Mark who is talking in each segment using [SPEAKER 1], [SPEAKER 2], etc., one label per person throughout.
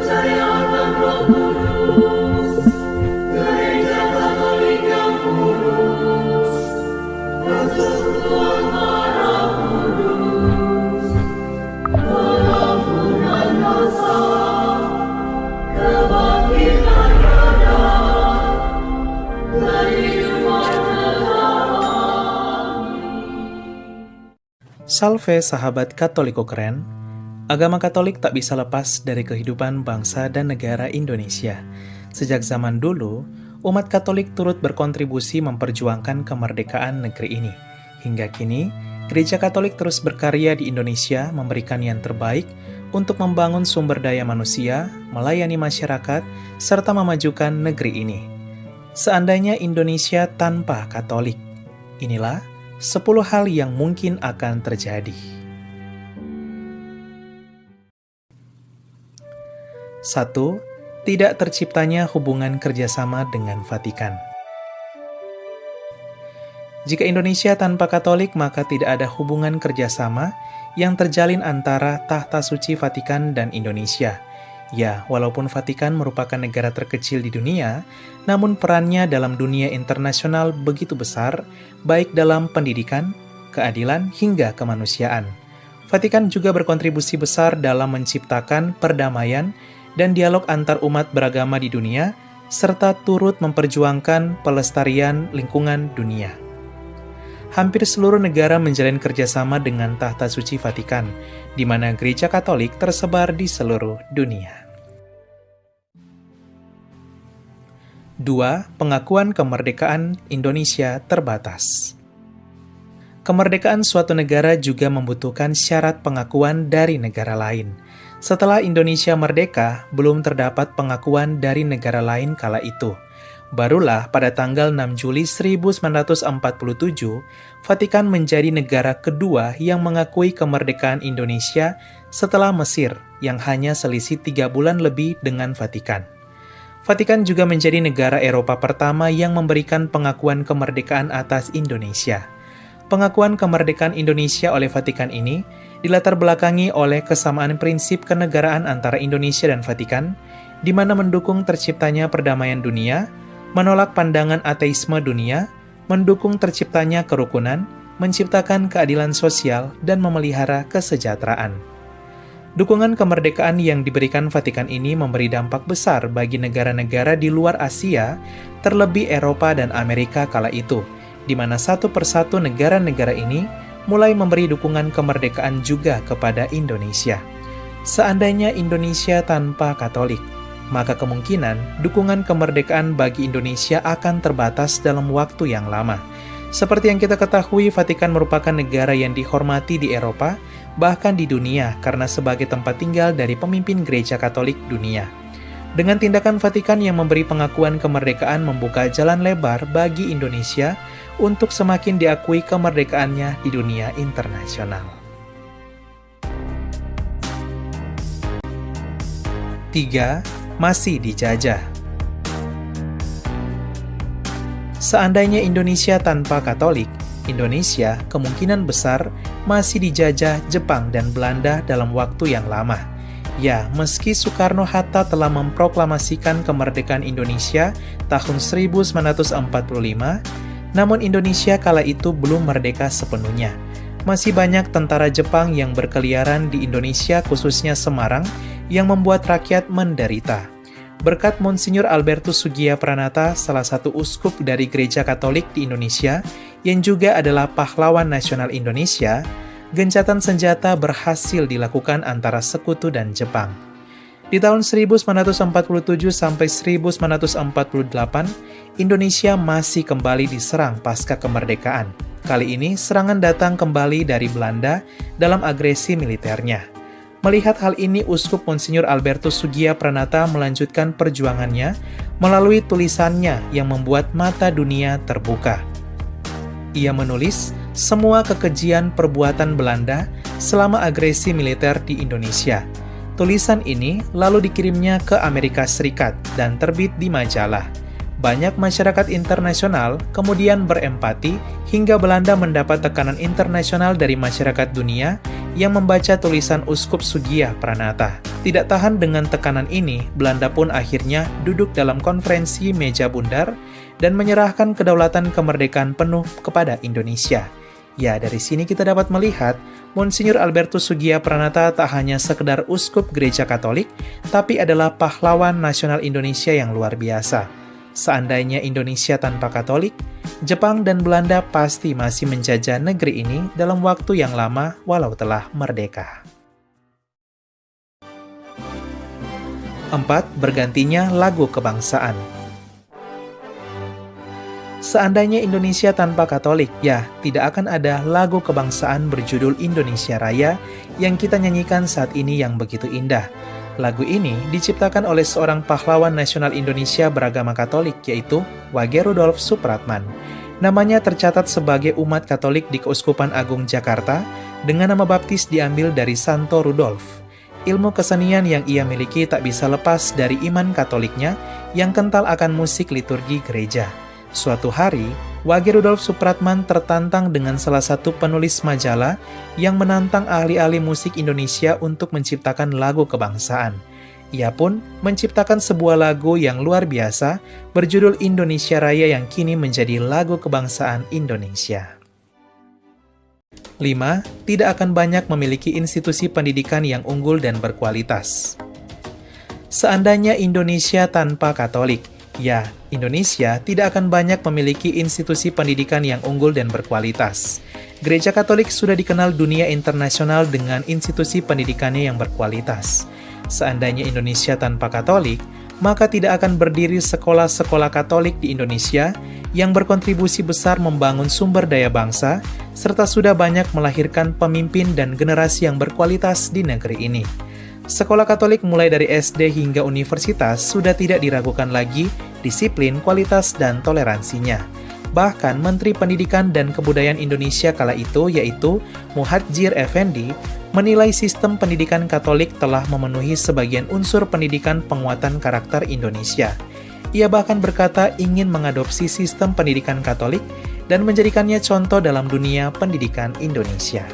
[SPEAKER 1] percaya akan Roh Kudus, Gereja Katolik yang kudus, persekutuan darah kudus, pengampunan dosa, kebangkitan badan, dan hidup kekal.
[SPEAKER 2] Salve sahabat Katoliko keren, agama Katolik tak bisa lepas dari kehidupan bangsa dan negara Indonesia. Sejak zaman dulu, umat Katolik turut berkontribusi memperjuangkan kemerdekaan negeri ini. Hingga kini, Gereja Katolik terus berkarya di Indonesia memberikan yang terbaik untuk membangun sumber daya manusia, melayani masyarakat, serta memajukan negeri ini. Seandainya Indonesia tanpa Katolik, inilah 10 hal yang mungkin akan terjadi. 1. Tidak terciptanya hubungan kerjasama dengan Vatikan. Jika Indonesia tanpa Katolik, maka tidak ada hubungan kerjasama yang terjalin antara Tahta Suci Vatikan dan Indonesia. Ya, walaupun Vatikan merupakan negara terkecil di dunia, namun perannya dalam dunia internasional begitu besar, baik dalam pendidikan, keadilan, hingga kemanusiaan. Vatikan juga berkontribusi besar dalam menciptakan perdamaian dan dialog antar umat beragama di dunia, serta turut memperjuangkan pelestarian lingkungan dunia. Hampir seluruh negara menjalin kerjasama dengan Tahta Suci Vatikan, di mana Gereja Katolik tersebar di seluruh dunia. 2. Pengakuan kemerdekaan Indonesia terbatas. Kemerdekaan suatu negara juga membutuhkan syarat pengakuan dari negara lain. Setelah Indonesia merdeka, belum terdapat pengakuan dari negara lain kala itu. Barulah pada tanggal 6 Juli 1947, Vatikan menjadi negara kedua yang mengakui kemerdekaan Indonesia setelah Mesir, yang hanya selisih 3 bulan lebih dengan Vatikan. Vatikan juga menjadi negara Eropa pertama yang memberikan pengakuan kemerdekaan atas Indonesia. Pengakuan kemerdekaan Indonesia oleh Vatikan ini dilatar belakangi oleh kesamaan prinsip kenegaraan antara Indonesia dan Vatikan, di mana mendukung terciptanya perdamaian dunia, menolak pandangan ateisme dunia, mendukung terciptanya kerukunan, menciptakan keadilan sosial, dan memelihara kesejahteraan. Dukungan kemerdekaan yang diberikan Vatikan ini memberi dampak besar bagi negara-negara di luar Asia, terlebih Eropa dan Amerika kala itu, di mana satu persatu negara-negara ini mulai memberi dukungan kemerdekaan juga kepada Indonesia. Seandainya Indonesia tanpa Katolik, maka kemungkinan dukungan kemerdekaan bagi Indonesia akan terbatas dalam waktu yang lama. Seperti yang kita ketahui, Vatikan merupakan negara yang dihormati di Eropa, bahkan di dunia, karena sebagai tempat tinggal dari pemimpin Gereja Katolik dunia. Dengan tindakan Vatikan yang memberi pengakuan kemerdekaan membuka jalan lebar bagi Indonesia untuk semakin diakui kemerdekaannya di dunia internasional. 3. Masih dijajah. Seandainya Indonesia tanpa Katolik, Indonesia kemungkinan besar masih dijajah Jepang dan Belanda dalam waktu yang lama. Ya, meski Soekarno-Hatta telah memproklamasikan kemerdekaan Indonesia tahun 1945, namun Indonesia kala itu belum merdeka sepenuhnya. Masih banyak tentara Jepang yang berkeliaran di Indonesia, khususnya Semarang, yang membuat rakyat menderita. Berkat Monsinyur Albertus Sugia Pranata, salah satu uskup dari Gereja Katolik di Indonesia, yang juga adalah pahlawan nasional Indonesia, gencatan senjata berhasil dilakukan antara sekutu dan Jepang. Di tahun 1947 sampai 1948, Indonesia masih kembali diserang pasca kemerdekaan. Kali ini serangan datang kembali dari Belanda dalam agresi militernya. Melihat hal ini, Uskup Monsinyur Albertus Sugia Pranata melanjutkan perjuangannya melalui tulisannya yang membuat mata dunia terbuka. Ia menulis semua kekejian perbuatan Belanda selama agresi militer di Indonesia. Tulisan ini lalu dikirimnya ke Amerika Serikat dan terbit di majalah. Banyak masyarakat internasional kemudian berempati hingga Belanda mendapat tekanan internasional dari masyarakat dunia yang membaca tulisan Uskup Sugia Pranata. Tidak tahan dengan tekanan ini, Belanda pun akhirnya duduk dalam konferensi meja bundar dan menyerahkan kedaulatan kemerdekaan penuh kepada Indonesia. Ya, dari sini kita dapat melihat Monsinyur Albertus Sugiya-Pranata tak hanya sekedar uskup gereja Katolik, tapi adalah pahlawan nasional Indonesia yang luar biasa. Seandainya Indonesia tanpa Katolik, Jepang dan Belanda pasti masih menjajah negeri ini dalam waktu yang lama walau telah merdeka. 4. Bergantinya lagu kebangsaan. Seandainya Indonesia tanpa Katolik, ya tidak akan ada lagu kebangsaan berjudul Indonesia Raya yang kita nyanyikan saat ini yang begitu indah. Lagu ini diciptakan oleh seorang pahlawan nasional Indonesia beragama Katolik, yaitu Wage Rudolf Supratman. Namanya tercatat sebagai umat Katolik di Keuskupan Agung Jakarta, dengan nama baptis diambil dari Santo Rudolf. Ilmu kesenian yang ia miliki tak bisa lepas dari iman Katoliknya yang kental akan musik liturgi gereja. Suatu hari, Wage Rudolf Supratman tertantang dengan salah satu penulis majalah yang menantang ahli-ahli musik Indonesia untuk menciptakan lagu kebangsaan. Ia pun menciptakan sebuah lagu yang luar biasa berjudul Indonesia Raya yang kini menjadi lagu kebangsaan Indonesia. 5. Tidak akan banyak memiliki institusi pendidikan yang unggul dan berkualitas. Seandainya Indonesia tanpa Katolik, ya, Indonesia tidak akan banyak memiliki institusi pendidikan yang unggul dan berkualitas. Gereja Katolik sudah dikenal dunia internasional dengan institusi pendidikannya yang berkualitas. Seandainya Indonesia tanpa Katolik, maka tidak akan berdiri sekolah-sekolah Katolik di Indonesia yang berkontribusi besar membangun sumber daya bangsa, serta sudah banyak melahirkan pemimpin dan generasi yang berkualitas di negeri ini. Sekolah Katolik mulai dari SD hingga universitas sudah tidak diragukan lagi disiplin, kualitas, dan toleransinya. Bahkan Menteri Pendidikan dan Kebudayaan Indonesia kala itu, yaitu Muhadjir Effendi, menilai sistem pendidikan Katolik telah memenuhi sebagian unsur pendidikan penguatan karakter Indonesia. Ia bahkan berkata ingin mengadopsi sistem pendidikan Katolik dan menjadikannya contoh dalam dunia pendidikan Indonesia.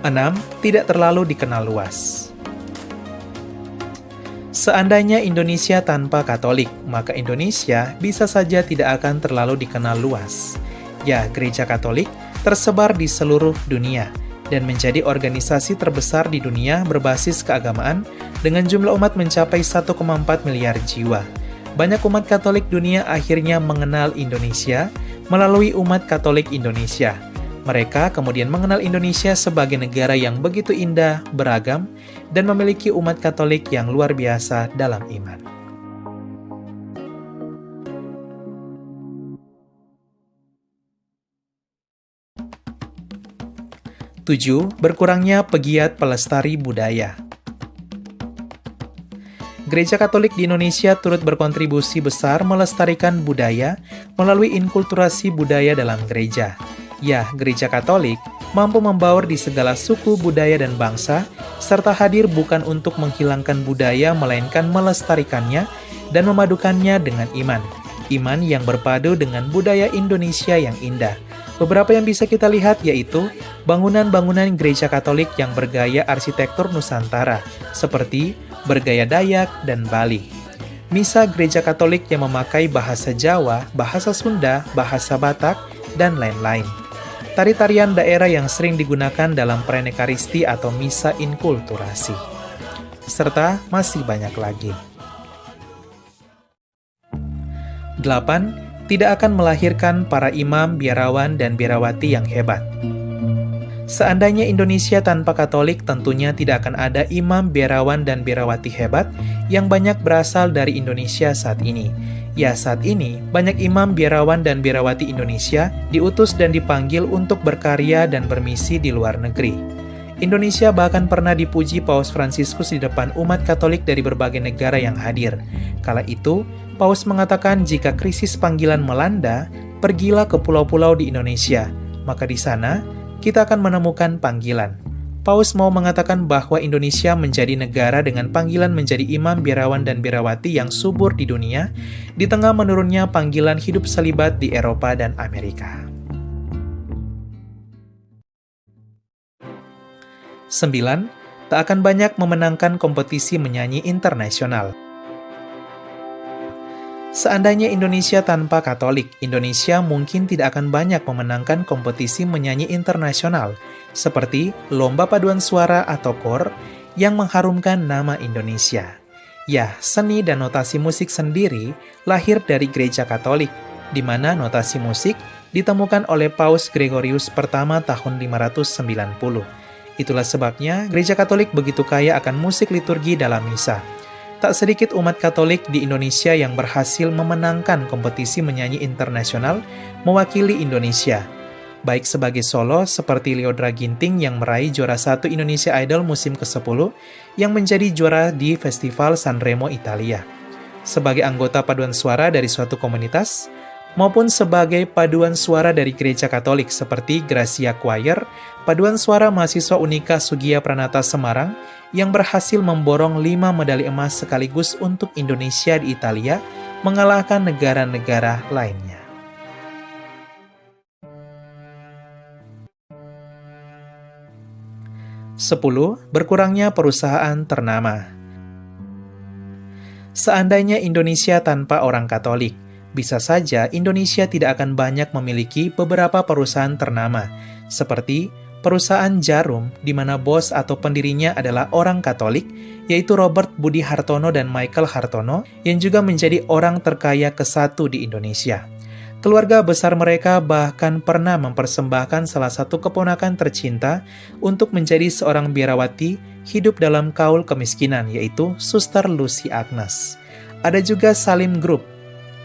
[SPEAKER 2] 6. Tidak terlalu dikenal luas. Seandainya Indonesia tanpa Katolik, maka Indonesia bisa saja tidak akan terlalu dikenal luas. Ya, gereja Katolik tersebar di seluruh dunia dan menjadi organisasi terbesar di dunia berbasis keagamaan dengan jumlah umat mencapai 1,4 miliar jiwa. Banyak umat Katolik dunia akhirnya mengenal Indonesia melalui umat Katolik Indonesia. Mereka kemudian mengenal Indonesia sebagai negara yang begitu indah, beragam, dan memiliki umat Katolik yang luar biasa dalam iman. 7. Berkurangnya pegiat pelestari budaya. Gereja Katolik di Indonesia turut berkontribusi besar melestarikan budaya melalui inkulturasi budaya dalam gereja. Ya, gereja Katolik mampu membaur di segala suku, budaya, dan bangsa, serta hadir bukan untuk menghilangkan budaya, melainkan melestarikannya dan memadukannya dengan iman. Iman yang berpadu dengan budaya Indonesia yang indah. Beberapa yang bisa kita lihat yaitu bangunan-bangunan gereja Katolik yang bergaya arsitektur Nusantara, seperti bergaya Dayak dan Bali. Misa gereja Katolik yang memakai bahasa Jawa, bahasa Sunda, bahasa Batak, dan lain-lain. Tari-tarian daerah yang sering digunakan dalam perayaan Ekaristi atau misa inkulturasi. Serta masih banyak lagi. 8. Tidak akan melahirkan para imam, biarawan, dan biarawati yang hebat. Seandainya Indonesia tanpa Katolik, tentunya tidak akan ada imam, biarawan, dan biarawati hebat yang banyak berasal dari Indonesia saat ini. Ya, saat ini, banyak imam, biarawan, dan biarawati Indonesia diutus dan dipanggil untuk berkarya dan bermisi di luar negeri. Indonesia bahkan pernah dipuji Paus Fransiskus di depan umat Katolik dari berbagai negara yang hadir. Kala itu, Paus mengatakan jika krisis panggilan melanda, pergilah ke pulau-pulau di Indonesia, maka di sana kita akan menemukan panggilan. Paus mau mengatakan bahwa Indonesia menjadi negara dengan panggilan menjadi imam, biarawan, dan biarawati yang subur di dunia, di tengah menurunnya panggilan hidup selibat di Eropa dan Amerika. 9. Tak akan banyak memenangkan kompetisi menyanyi internasional. Seandainya Indonesia tanpa Katolik, Indonesia mungkin tidak akan banyak memenangkan kompetisi menyanyi internasional, seperti lomba paduan suara atau KOR yang mengharumkan nama Indonesia. Ya, seni dan notasi musik sendiri lahir dari Gereja Katolik, di mana notasi musik ditemukan oleh Paus Gregorius pertama tahun 590. Itulah sebabnya Gereja Katolik begitu kaya akan musik liturgi dalam misa. Tak sedikit umat Katolik di Indonesia yang berhasil memenangkan kompetisi menyanyi internasional mewakili Indonesia, baik sebagai solo seperti Lyodra Ginting yang meraih juara 1 Indonesia Idol musim ke-10 yang menjadi juara di Festival Sanremo Italia, sebagai anggota paduan suara dari suatu komunitas, maupun sebagai paduan suara dari Gereja Katolik seperti Gracia Choir, paduan suara mahasiswa Unika Sugia Pranata Semarang yang berhasil memborong 5 medali emas sekaligus untuk Indonesia di Italia, mengalahkan negara-negara lainnya. Sepuluh, berkurangnya perusahaan ternama. Seandainya Indonesia tanpa orang Katolik, bisa saja Indonesia tidak akan banyak memiliki beberapa perusahaan ternama, seperti perusahaan jarum di mana bos atau pendirinya adalah orang Katolik, yaitu Robert Budi Hartono dan Michael Hartono, yang juga menjadi orang terkaya ke-1 di Indonesia. Keluarga besar mereka bahkan pernah mempersembahkan salah satu keponakan tercinta untuk menjadi seorang biarawati hidup dalam kaul kemiskinan, yaitu Suster Lucy Agnes. Ada juga Salim Group,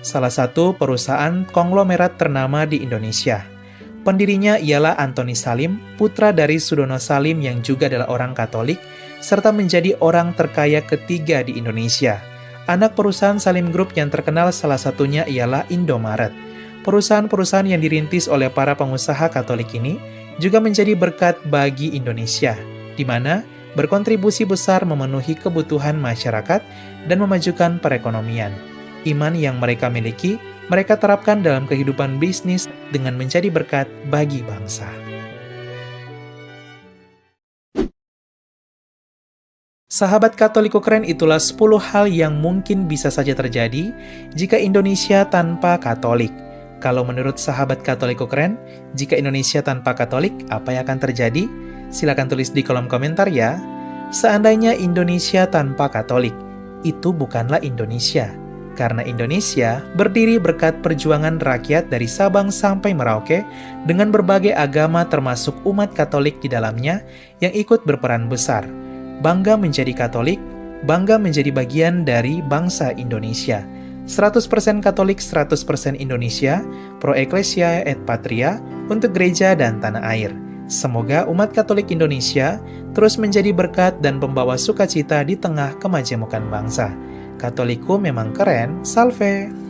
[SPEAKER 2] salah satu perusahaan konglomerat ternama di Indonesia. Pendirinya ialah Antoni Salim, putra dari Sudono Salim yang juga adalah orang Katolik, serta menjadi orang terkaya ketiga di Indonesia. Anak perusahaan Salim Group yang terkenal salah satunya ialah Indomaret. Perusahaan-perusahaan yang dirintis oleh para pengusaha Katolik ini juga menjadi berkat bagi Indonesia, di mana berkontribusi besar memenuhi kebutuhan masyarakat dan memajukan perekonomian. Iman yang mereka miliki, mereka terapkan dalam kehidupan bisnis dengan menjadi berkat bagi bangsa. Sahabat Katoliko Keren, itulah 10 hal yang mungkin bisa saja terjadi jika Indonesia tanpa Katolik. Kalau menurut sahabat Katoliko Keren, jika Indonesia tanpa Katolik, apa yang akan terjadi? Silakan tulis di kolom komentar ya. Seandainya Indonesia tanpa Katolik, itu bukanlah Indonesia. Karena Indonesia berdiri berkat perjuangan rakyat dari Sabang sampai Merauke dengan berbagai agama termasuk umat Katolik di dalamnya yang ikut berperan besar. Bangga menjadi Katolik, bangga menjadi bagian dari bangsa Indonesia. 100% Katolik, 100% Indonesia, Pro Ecclesia et Patria untuk gereja dan tanah air. Semoga umat Katolik Indonesia terus menjadi berkat dan pembawa sukacita di tengah kemajemukan bangsa. Katoliku memang keren, salve!